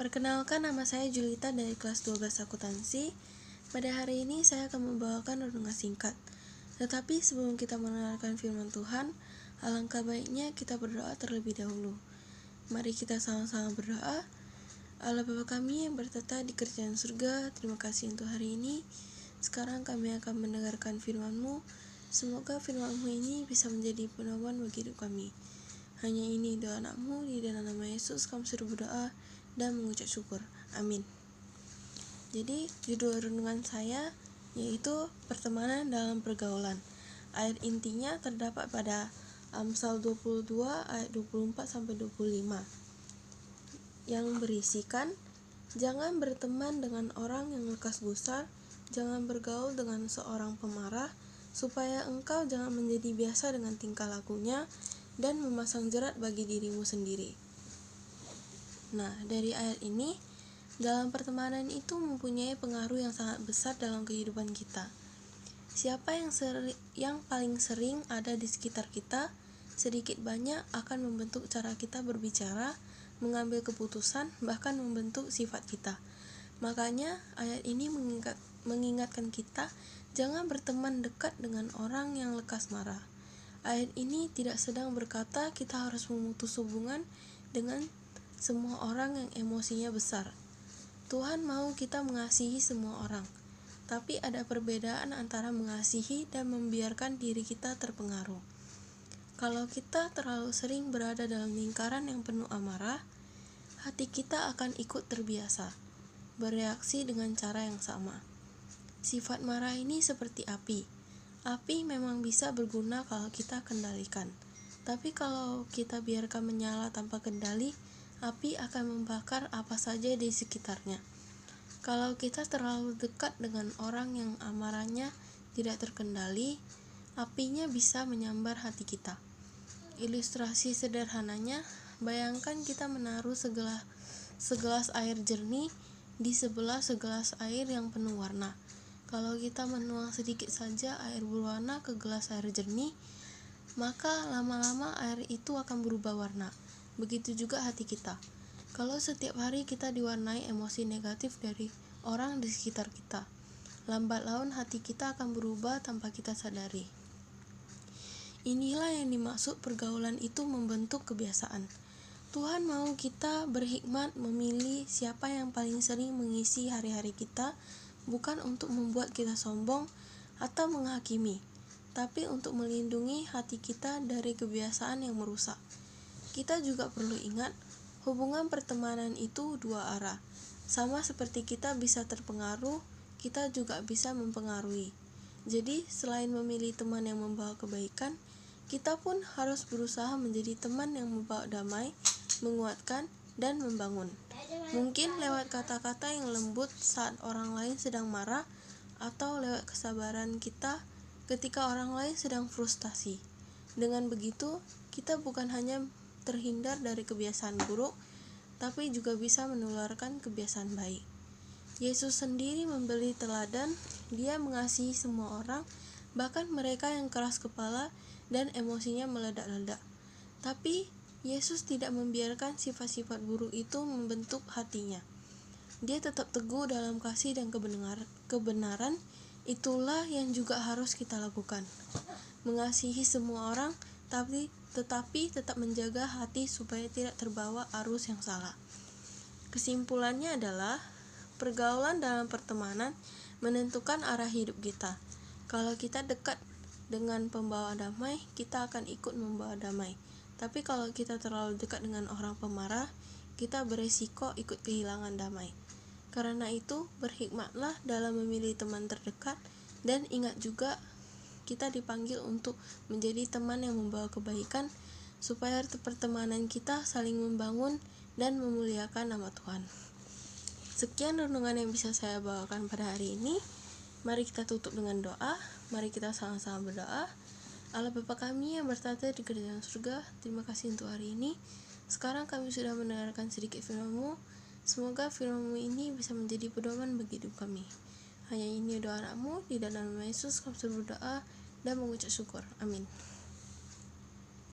Perkenalkan, nama saya Julita dari kelas 12 akuntansi. Pada hari ini saya akan membawakan renungan singkat. Tetapi sebelum kita mendengarkan firman Tuhan, alangkah baiknya kita berdoa terlebih dahulu. Mari kita sama-sama berdoa. Allah Bapa kami yang bertata di kerajaan surga, terima kasih untuk hari ini. Sekarang kami akan mendengarkan firman-Mu. Semoga firman-Mu ini bisa menjadi pedoman bagi hidup kami. Hanya ini doa anak-Mu, di dalam nama Yesus kami suruh berdoa dan mengucap syukur. Amin. Jadi judul renungan saya yaitu pertemanan dalam pergaulan. Ayat intinya terdapat pada Amsal 22 ayat 24 sampai 25 yang berisikan, jangan berteman dengan orang yang lekas gusar, jangan bergaul dengan seorang pemarah, supaya engkau jangan menjadi biasa dengan tingkah lakunya dan memasang jerat bagi dirimu sendiri. Nah, dari ayat ini, dalam pertemanan itu mempunyai pengaruh yang sangat besar dalam kehidupan kita. Siapa yang paling sering ada di sekitar kita, sedikit banyak akan membentuk cara kita berbicara, mengambil keputusan, bahkan membentuk sifat kita. Makanya, ayat ini mengingatkan kita, jangan berteman dekat dengan orang yang lekas marah. Ayat ini tidak sedang berkata kita harus memutus hubungan dengan semua orang yang emosinya besar. Tuhan mau kita mengasihi semua orang, tapi ada perbedaan antara mengasihi dan membiarkan diri kita terpengaruh. Kalau kita terlalu sering berada dalam lingkaran yang penuh amarah, hati kita akan ikut terbiasa, bereaksi dengan cara yang sama. Sifat marah ini seperti api. Api memang bisa berguna kalau kita kendalikan, tapi kalau kita biarkan menyala tanpa kendali, api akan membakar apa saja di sekitarnya. Kalau kita terlalu dekat dengan orang yang amarahnya tidak terkendali, apinya bisa menyambar hati kita. Ilustrasi sederhananya, bayangkan kita menaruh segelas air jernih di sebelah segelas air yang penuh warna. Kalau kita menuang sedikit saja air berwarna ke gelas air jernih, maka lama-lama air itu akan berubah warna. Begitu juga hati kita. Kalau setiap hari kita diwarnai emosi negatif dari orang di sekitar kita, lambat laun hati kita akan berubah tanpa kita sadari. Inilah yang dimaksud pergaulan itu membentuk kebiasaan. Tuhan mau kita berhikmat memilih siapa yang paling sering mengisi hari-hari kita, bukan untuk membuat kita sombong atau menghakimi, tapi untuk melindungi hati kita dari kebiasaan yang merusak. Kita juga perlu ingat, hubungan pertemanan itu dua arah. Sama seperti kita bisa terpengaruh, kita juga bisa mempengaruhi. Jadi, selain memilih teman yang membawa kebaikan, kita pun harus berusaha menjadi teman yang membawa damai, menguatkan, dan membangun. Mungkin lewat kata-kata yang lembut saat orang lain sedang marah, atau lewat kesabaran kita ketika orang lain sedang frustasi. Dengan begitu, kita bukan hanya terhindar dari kebiasaan buruk, tapi juga bisa menularkan kebiasaan baik. Yesus sendiri memberi teladan, Dia mengasihi semua orang, bahkan mereka yang keras kepala dan emosinya meledak-ledak. Tapi Yesus tidak membiarkan sifat-sifat buruk itu membentuk hatinya. Dia tetap teguh dalam kasih dan kebenaran. Itulah yang juga harus kita lakukan. Mengasihi semua orang, tetapi tetap menjaga hati supaya tidak terbawa arus yang salah. Kesimpulannya adalah, pergaulan dalam pertemanan menentukan arah hidup kita. Kalau kita dekat dengan pembawa damai, kita akan ikut membawa damai. Tapi kalau kita terlalu dekat dengan orang pemarah, kita beresiko ikut kehilangan damai. Karena itu, berhikmatlah dalam memilih teman terdekat, dan ingat juga kita dipanggil untuk menjadi teman yang membawa kebaikan, supaya pertemanan kita saling membangun dan memuliakan nama Tuhan. Sekian renungan yang bisa saya bawakan pada hari ini. Mari kita tutup dengan doa. Mari kita sama-sama berdoa. Allah Bapa kami yang bertata di kerajaan surga, terima kasih untuk hari ini. Sekarang kami sudah mendengarkan sedikit firman-Mu. Semoga firman-Mu ini bisa menjadi pedoman bagi hidup kami. Hanya ini doa anak-Mu, di dalam nama Yesus kami suruh berdoa dan mengucap syukur. Amin.